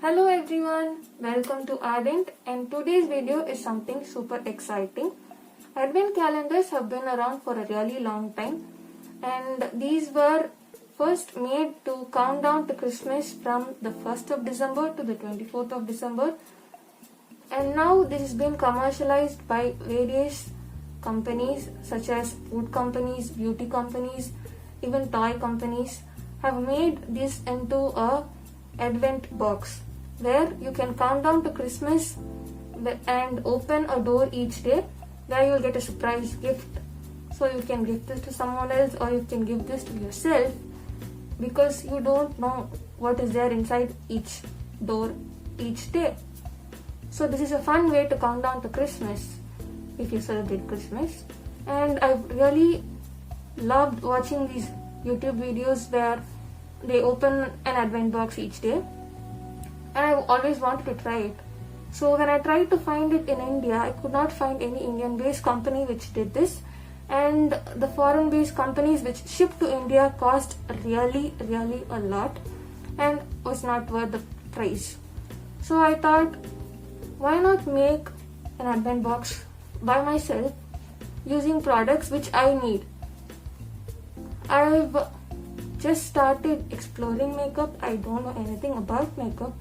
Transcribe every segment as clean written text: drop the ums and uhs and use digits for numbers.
Hello everyone, welcome to Ardent, and today's video is something super exciting. Advent calendars have been around for a really long time, and these were first made to count down to Christmas from the 1st of December to the 24th of December, and now this has been commercialized by various companies such as food companies, beauty companies, even toy companies have made this into a Advent box where you can count down to Christmas and open a door each day where you'll get a surprise gift. So you can give this to someone else or you can give this to yourself because you don't know what is there inside each door each day. So this is a fun way to count down to Christmas if you celebrate Christmas. And I've really loved watching these YouTube videos where they open an Advent box each day, and I've always wanted to try it. So when I tried to find it in India, I could not find any Indian based company which did this, and the foreign based companies which ship to India cost really a lot and was not worth the price. So I thought, why not make an Advent box by myself using products which I need. I've just started exploring makeup. I don't know anything about makeup,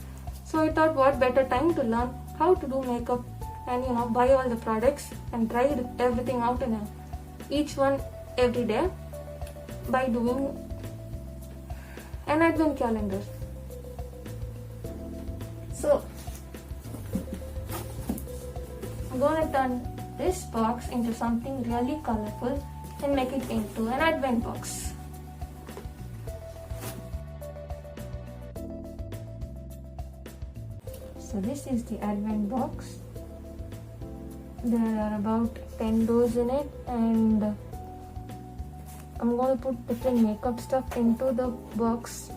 so I thought what better time to learn how to do makeup and buy all the products and try everything out in each one every day by doing an Advent calendar. So I'm going to turn this box into something really colorful and make it into an Advent box. So this is the Advent box. There are about 10 doors in it, and I'm going to put different makeup stuff into the box.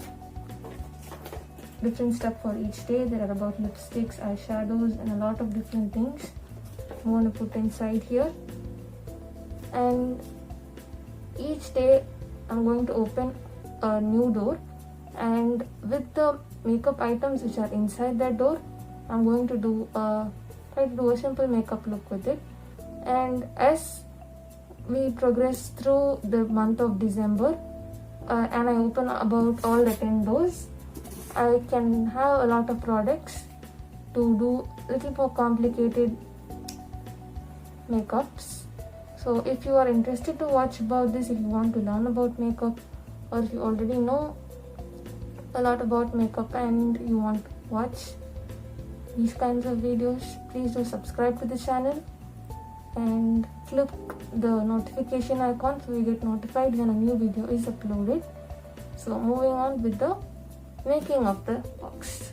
Different stuff for each day. There are about lipsticks, eyeshadows, and a lot of different things I'm going to put inside here. And each day I'm going to open a new door, and with the makeup items which are inside that door, I'm going to try to do a simple makeup look with it. And as we progress through the month of December and I open about all the 10 doors, I can have a lot of products to do little more complicated makeups. So if you are interested to watch about this, if you want to learn about makeup, or if you already know a lot about makeup and you want to watch these kinds of videos, please do subscribe to the channel and click the notification icon so you get notified when a new video is uploaded. So moving on with the making of the box.